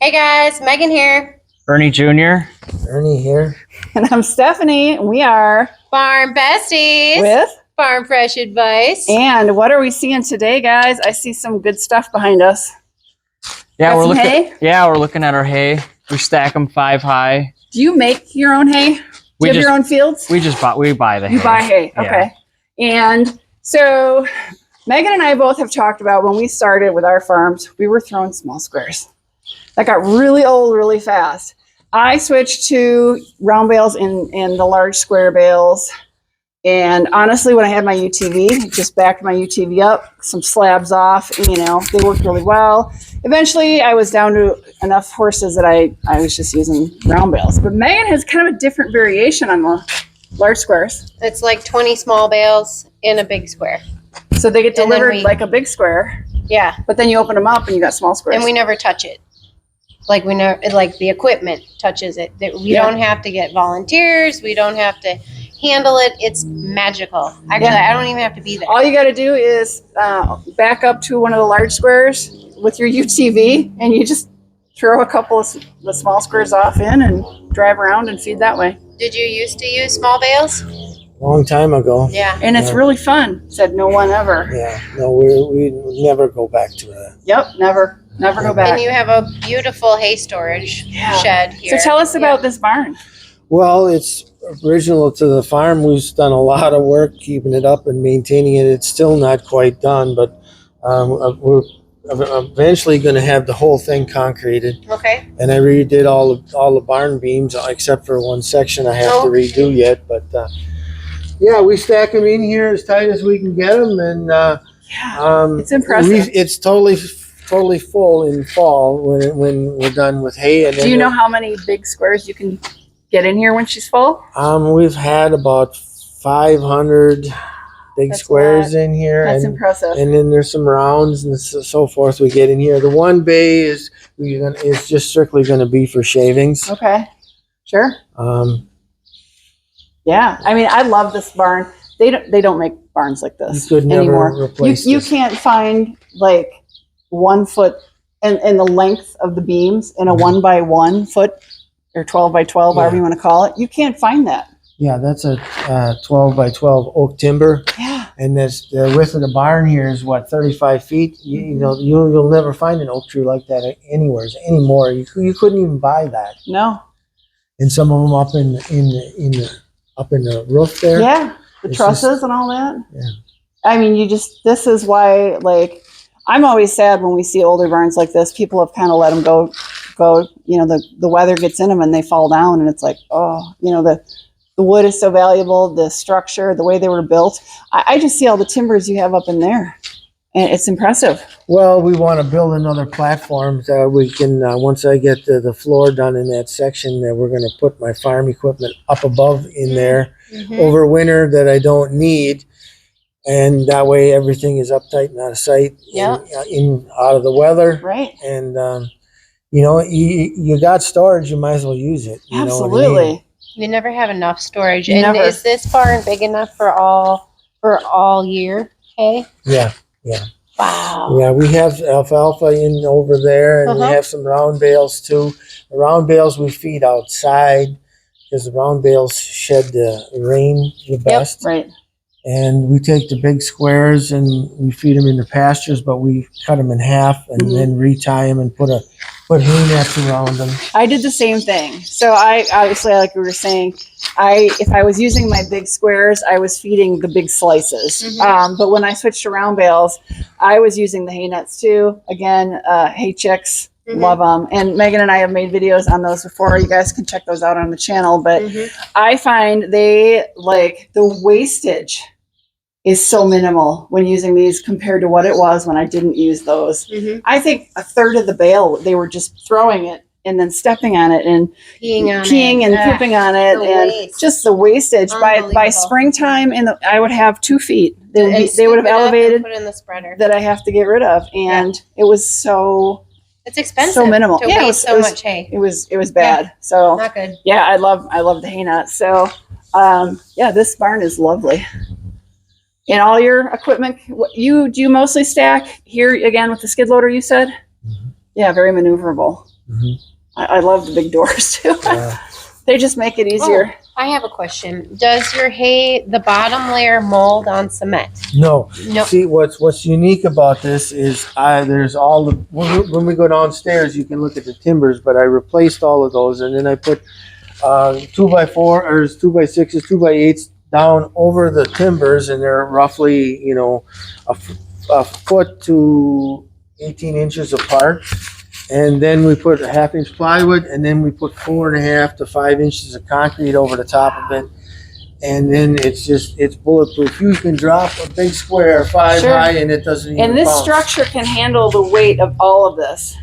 Hey guys, Megan here. Ernie Jr. Ernie here. And I'm Stephanie. We are Barn Besties with Farm Fresh Advice. And what are we seeing today, guys? I see some good stuff behind us. Yeah, Got some hay? we're looking at our hay. We stack them 5 high. Do you make your own hay? Do you have your own fields? We buy the hay. You buy hay, okay. Yeah. And so Megan and I both have talked about when we started with our farms, we were throwing small squares. That got really old really fast. I switched to round bales in the large square bales. And honestly, when I had my UTV, just backed my UTV up, some slabs off, they worked really well. Eventually, I was down to enough horses that I was just using round bales. But Megan has kind of a different variation on the large squares. It's like 20 small bales in a big square. So they get delivered like a big square. Yeah. But then you open them up and you got small squares. And we never touch it. Like the equipment touches it. We don't have to get volunteers. We don't have to handle it. It's magical. Actually, I don't even have to be there. All you got to do is back up to one of the large squares with your UTV, and you just throw a couple of the small squares off in and drive around and feed that way. Did you used to use small bales? Long time ago. Yeah. And it's really fun, said no one ever. Yeah. No, we never go back to that. Yep, never go back. And you have a beautiful hay storage shed here. So tell us about this barn. Well, it's original to the farm. We've done a lot of work keeping it up and maintaining it. It's still not quite done, but we're eventually going to have the whole thing concreted. Okay. And I redid all the barn beams except for one section I have to redo yet. But we stack them in here as tight as we can get them, and it's impressive. It's totally full in fall when we're done with hay. And do you know how many big squares you can get in here when she's full? We've had about 500 big squares in here. That's impressive. And then there's some rounds and so forth we get in here. The one bay is just strictly going to be for shavings. Okay, sure. Yeah, I mean, I love this barn. They don't make barns like this you could anymore. Never replace you this. Can't find like 1 foot in the length of the beams in a 1 by 1 foot or 12 by 12, however you want to call it. You can't find that. Yeah, that's a 12 by 12 oak timber. Yeah. And that's the width of the barn here is 35 feet. You'll never find an oak tree like that anywhere anymore. You couldn't even buy that. No. And some of them up in the roof there. Yeah, the trusses and all that. Yeah. I mean, this is why, like, I'm always sad when we see older barns like this. People have kind of let them go. The weather gets in them and they fall down, and it's like, the wood is so valuable, the structure, the way they were built. I just see all the timbers you have up in there, and it's impressive. Well, we want to build another platform so we can, once I get the floor done in that section, we're going to put my farm equipment up above in there over winter that I don't need. And that way everything is uptight and out of sight, out of the weather. Right. And, you got storage, you might as well use it. You know what I mean? You never have enough storage. Is this barn big enough for all year? Okay. Yeah. Wow. Yeah, we have alfalfa in over there, and we have some round bales too. The round bales we feed outside because the round bales shed the rain the best. Yep, right. And we take the big squares and we feed them in the pastures, but we cut them in half and then retie them and put hay nets around them. I did the same thing. So I obviously, like we were saying, if I was using my big squares, I was feeding the big slices. But when I switched to round bales, I was using the hay nets too. Again, hay chicks, love them. And Megan and I have made videos on those before. You guys can check those out on the channel. But I find the wastage is so minimal when using these compared to what it was when I didn't use those. I think a third of the bale, they were just throwing it and then stepping on it and peeing and pooping on it, and just the wastage. By springtime, I would have 2 feet. They would have elevated put in the spreader that I have to get rid of, and it was so. It's expensive. So minimal. To waste so much hay. It was bad. So not good. Yeah, I love the hay nut. So this barn is lovely. And all your equipment, do you mostly stack here again with the skid loader, you said? Yeah, very maneuverable. Mhm. I love the big doors too. Yeah. They just make it easier. I have a question. Does your hay, the bottom layer, mold on cement? No. No. See, what's unique about this is there's all the when we go downstairs, you can look at the timbers, but I replaced all of those, and then I put 2x4 or 2x6s, 2x8s down over the timbers, and they're roughly a foot to 18 inches apart. And then we put a 1/2 inch plywood, and then we put 4.5 to 5 inches of concrete over the top of it. And then it's bulletproof. You can drop a big square 5 Sure. high, and it doesn't even And this bounce. structure can handle the weight of all of this.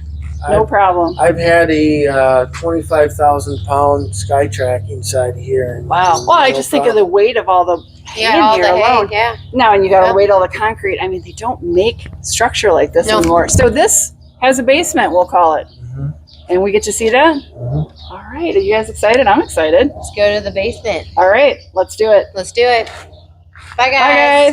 No problem. I've had a 25,000 pound Skytrack inside here. And Wow. Well, I just think of the weight of all the hay in all here the hay, alone. yeah. Now, and you got to Yep. weight all the concrete. I mean, they don't make structure like this No. anymore. So this has a basement, we'll call it. Mhm. And we get to see that? Mhm. All right. Are you guys excited? I'm excited. Let's go to the basement. All right. Let's do it. Let's do it. Bye, guys. Bye, guys.